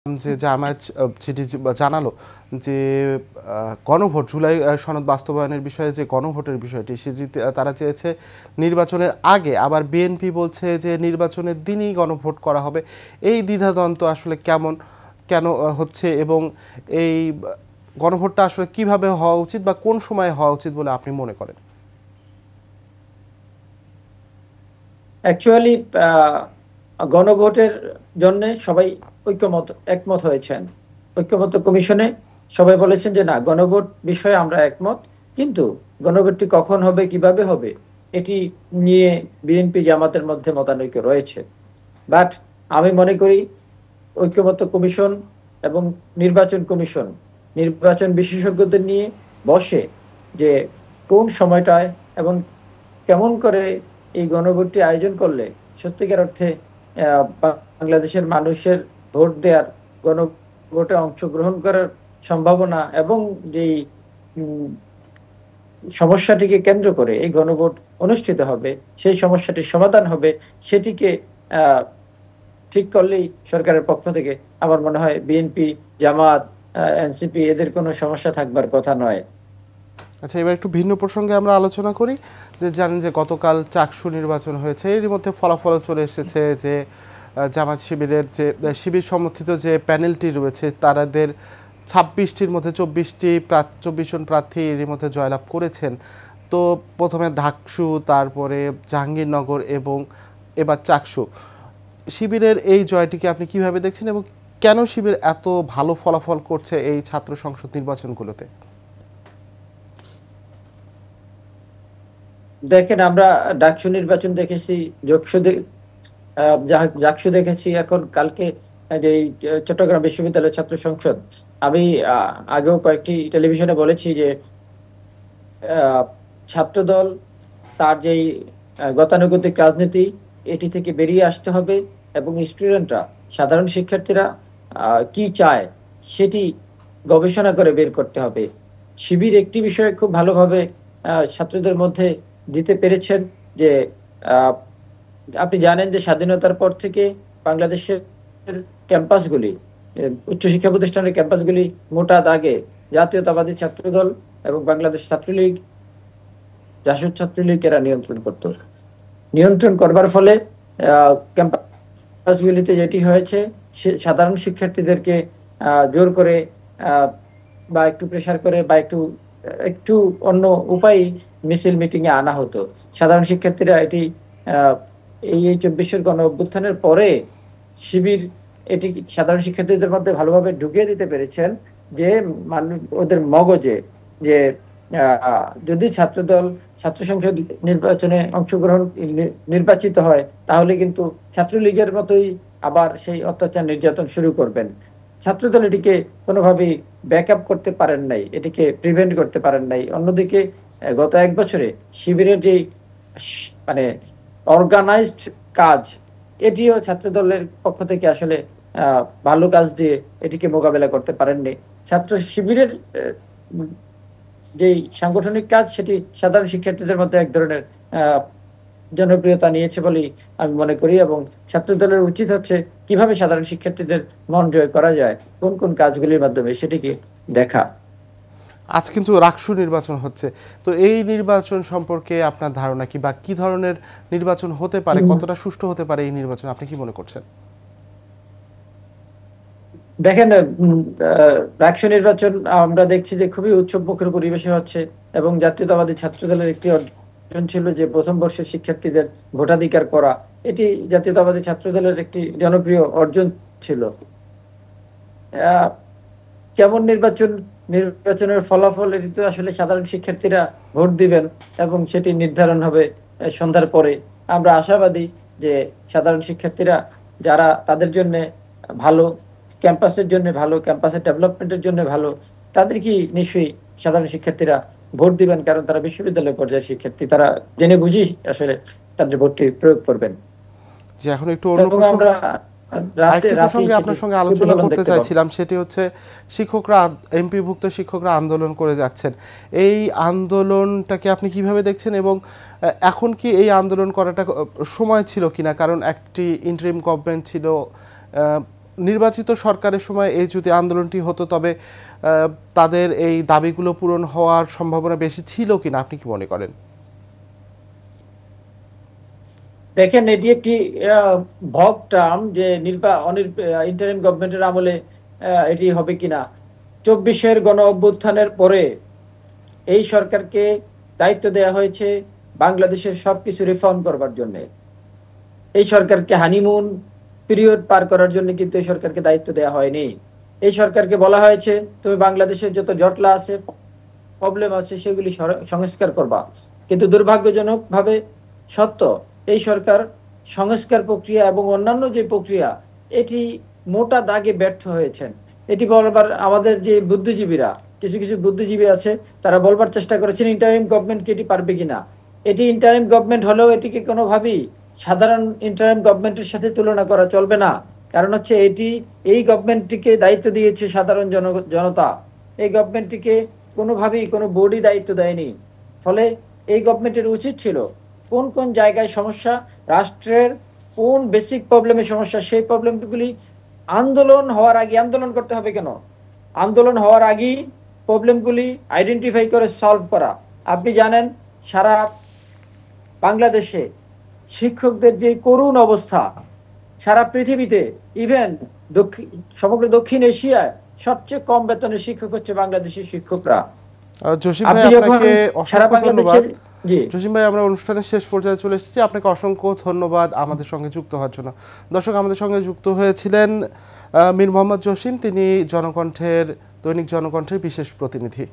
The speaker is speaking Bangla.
যে জামায়াত যেটি জানালো যে গণভোট জুলাই সনদ বাস্তবায়নের বিষয়ে যে গণভোটের বিষয়টি সেটি তারা চেয়েছে নির্বাচনের আগে, আবার বিএনপি বলছে যে নির্বাচনের দিনই গণভোট করা হবে। এই দ্বিধাদ্বন্দ্ব আসলে কেন হচ্ছে এবং এই গণভোটটা আসলে কিভাবে হওয়া উচিত বা কোন সময়ে হওয়া উচিত বলে আপনি মনে করেন? অ্যাকচুয়ালি গণভোটের জন্য সবাই একমত হয়েছেন। ঐক্যমত্য কমিশনে সবাই বলেছেন যে না, গণভোট বিষয়ে আমরা একমত, কিন্তু গণভোটটি কখন হবে, কিভাবে হবে, এটি নিয়ে বিএনপি জামাতের মধ্যে মতানৈক্য রয়েছে। বাট আমি মনে করি ঐক্যমত্য কমিশন এবং নির্বাচন কমিশন নির্বাচন বিশেষজ্ঞদের নিয়ে বসে যে কোন সময়টায় এবং কেমন করে এই গণভোটটি আয়োজন করলে সত্যিকার অর্থে বাংলাদেশের মানুষের ভোট দেওয়ার, গণভোটে অংশগ্রহণ করার সম্ভাবনা এবং যেই সমস্যাটিকে কেন্দ্র করে এই গণভোট অনুষ্ঠিত হবে, সেই সমস্যাটির সমাধান হবে, সেটিকে ঠিক করলেই সরকারের পক্ষ থেকে আমার মনে হয় বিএনপি, জামাত, এনসিপি এদের কোনো সমস্যা থাকবার কথা নয়। আচ্ছা, এবার একটু ভিন্ন প্রসঙ্গে আমরা আলোচনা করি। যে জানেন যে গতকাল চাকসু নির্বাচন হয়েছে, এর মধ্যে ফলাফল চলে এসেছে যে জামাত শিবিরের যে শিবির সমর্থিত যে প্যানেলটি রয়েছে তাদের 26টির মধ্যে 24 জন প্রার্থী এর মধ্যে জয়লাভ করেছেন। তো প্রথমে ঢাকসু, তারপরে জাহাঙ্গীরনগর এবং এবার চাকসু। শিবিরের এই জয়টিকে আপনি কিভাবে দেখছেন এবং কেন শিবির এত ভালো ফলাফল করছে এই ছাত্র সংসদ নির্বাচনগুলোতে? দেখেন, আমরা ডাকসু নির্বাচন দেখেছি, জাকসু দেখেছি, এখন কালকে যে চট্টগ্রাম বিশ্ববিদ্যালয়ের ছাত্র সংসদ। আমি আগেও কয়েকটি টেলিভিশনে বলেছি যে ছাত্রদল তার যেই গতানুগতিক রাজনীতি, এটি থেকে বেরিয়ে আসতে হবে এবং স্টুডেন্টরা, সাধারণ শিক্ষার্থীরা কি চায় সেটি গবেষণা করে বের করতে হবে। শিবির একটি বিষয়ে খুব ভালোভাবে ছাত্রদের মধ্যে দিতে পেরেছেন যে আপনি জানেন যে স্বাধীনতার পর থেকে বাংলাদেশের ক্যাম্পাসগুলি, উচ্চশিক্ষা প্রতিষ্ঠানের ক্যাম্পাসগুলি মোটা দাগে জাতীয়তাবাদী ছাত্রদল এবং বাংলাদেশ ছাত্রলীগ, জাসদ ছাত্রলীগ এরা নিয়ন্ত্রণ করবার ফলে ক্যাম্পাসগুলিতে যেটি হয়েছে, সাধারণ শিক্ষার্থীদেরকে জোর করে বা একটু প্রেসার করে বা একটু অন্য উপায় মিছিল মিটিং এ আনা হতো। সাধারণ শিক্ষার্থীরা এটি এই 24-এর গণ অভ্যুত্থানের পরে শিবির এটি সাধারণ শিক্ষার্থীদের মধ্যে ভালোভাবে ঢুকিয়ে দিতে পেরেছেন যে ওদের মগজে যে যদি ছাত্রদল ছাত্র সংসদ নির্বাচনে অংশগ্রহণ নির্বাচিত হয়, তাহলে কিন্তু ছাত্রলীগের মতোই আবার সেই অত্যাচার নির্যাতন শুরু করবেন। ছাত্রদল এটিকে কোনোভাবেই ব্যাকআপ করতে পারেন নাই, এটিকে প্রিভেন্ট করতে পারেন নাই। অন্যদিকে গত এক বছরে শিবিরের যে মানে অর্গানাইজড কাজ, এটিও ছাত্রদলের পক্ষ থেকে আসলে ভালো কাজ দিয়ে এটিকে মোকাবেলা করতে পারেননি। ছাত্র শিবিরের যেই সাংগঠনিক কাজ, সেটি সাধারণ শিক্ষার্থীদের মধ্যে এক ধরনের জনপ্রিয়তা নিয়েছে বলেই আমি মনে করি, এবং ছাত্র দলের উচিত হচ্ছে কিভাবে সাধারণ শিক্ষার্থীদের মন জয় করা যায়, কোন কোন কাজগুলির মাধ্যমে, সেটিকে দেখা। আজ কিন্তু রাকসু নির্বাচন হচ্ছে, তো এই নির্বাচন সম্পর্কে আপনার ধারণা কি, বা কি ধরনের নির্বাচন হতে পারে, কতটা সুষ্ঠু হতে পারে এই নির্বাচন, আপনি কি মনে করছেন? দেখেন, রাকসু নির্বাচন আমরা দেখছি যে খুবই উৎসবমুখর পরিবেশে হচ্ছে, এবং জাতীয়তাবাদী ছাত্র দলের একটি অর্জন ছিল যে প্রথম বর্ষের শিক্ষার্থীদের ভোটাধিকার করা। এটি জাতীয়তাবাদী ছাত্র দলের একটি জনপ্রিয় অর্জন ছিল। কেমন নির্বাচনের ফলাফল, এটি তো আসলে সাধারণ শিক্ষার্থীরা ভোট দিবেন এবং সেটি নির্ধারণ হবে সন্ধ্যার পরে। আমরা আশাবাদী যে সাধারণ শিক্ষার্থীরা যারা তাদের জন্য ভালো, ক্যাম্পাসের জন্য ভালো, ক্যাম্পাসের ডেভেলপমেন্টের জন্য ভালো, তাদেরকে নিশ্চয়ই সাধারণ শিক্ষার্থীরা ভোট দিবেন, কারণ তারা বিশ্ববিদ্যালয় পর্যায়ের শিক্ষার্থী, তারা জেনে বুঝি আসলে তাদের ভোটটি প্রয়োগ করবেন। যে এখন একটু অন্য প্রসঙ্গে আপনার সঙ্গে আলোচনা করতে চাইছিলাম, সেটি হচ্ছে শিক্ষকরা, এমপিভুক্ত শিক্ষকরা আন্দোলন করে যাচ্ছেন। এই আন্দোলনটাকে আপনি কিভাবে দেখছেন এবং এখন কি এই আন্দোলন করাটা সময় ছিল কিনা? কারণ একটি ইন্টারিম গভর্নমেন্ট ছিল, নির্বাচিত সরকারের সময় এই যদি আন্দোলনটি হতো তবে তাদের এই দাবিগুলো পূরণ হওয়ার সম্ভাবনা বেশি ছিল কিনা আপনি কি মনে করেন? দেখেন, এটি একটি ভগ টার্ম যে ইন্টারিম গভর্নমেন্টের আমলে এটি হবে কিনা। 24-এর গণ অভ্যুত্থানের পরে এই সরকারকে দায়িত্ব দেওয়া হয়েছে বাংলাদেশের সবকিছু রিফর্ম করবার জন্য। এই সরকারকে হানিমুন পিরিয়ড পার করার জন্য কিন্তু এই সরকারকে দায়িত্ব দেওয়া হয়নি। এই সরকারকে বলা হয়েছে তুমি বাংলাদেশের যত জটলা আছে, প্রবলেম আছে, সেগুলি সংস্কার করবা। কিন্তু দুর্ভাগ্যজনকভাবে সত্য, এই সরকার সংস্কার প্রক্রিয়া এবং অন্যান্য যে প্রক্রিয়া, এটি মোটা দাগে ব্যর্থ হয়েছেন। এটি বলবার আমাদের যে বুদ্ধিজীবীরা, কিছু কিছু বুদ্ধিজীবী আছে, তারা বলবার চেষ্টা করেছেন ইন্টারিম গভর্নমেন্টকে এটি পারবে কিনা। এটি ইন্টারিম গভর্নমেন্ট হলেও এটিকে কোনোভাবেই সাধারণ ইন্টারিম গভর্নমেন্টের সাথে তুলনা করা চলবে না। কারণ হচ্ছে এই গভর্নমেন্টটিকে দায়িত্ব দিয়েছে সাধারণ জনতা। এই গভর্নমেন্টটিকে কোনোভাবেই কোনো বোর্ডই দায়িত্ব দেয়নি। ফলে এই গভর্নমেন্টের উচিত ছিল কোন কোন জায়গায় সমস্যা, রাষ্ট্রের কোন বেসিক প্রবলেমের সমস্যা, সেই প্রবলেমগুলি আন্দোলন হওয়ার আগে, আন্দোলন করতে হবে কেন, আন্দোলন হওয়ার আগেই প্রবলেমগুলি আইডেন্টিফাই করে সলভ করা। আপনি জানেন সারা বাংলাদেশে শিক্ষকদের যে করুণ অবস্থা, সারা পৃথিবীতে, ইভেন সমগ্র দক্ষিণ এশিয়ায় সবচেয়ে কম বেতনের শিক্ষক হচ্ছে বাংলাদেশের শিক্ষকরা। জসিম ভাই, আপনাকে অসংখ্য ধন্যবাদ। জসিম ভাই, আমরা অনুষ্ঠানের শেষ পর্যায়ে চলে এসেছি। আপনাকে অসংখ্য ধন্যবাদ আমাদের সঙ্গে যুক্ত হওয়ার জন্য। দর্শক, আমাদের সঙ্গে যুক্ত হয়েছিলেন মীর মোহাম্মদ জসিম, তিনি দৈনিক জনকণ্ঠের বিশেষ প্রতিনিধি।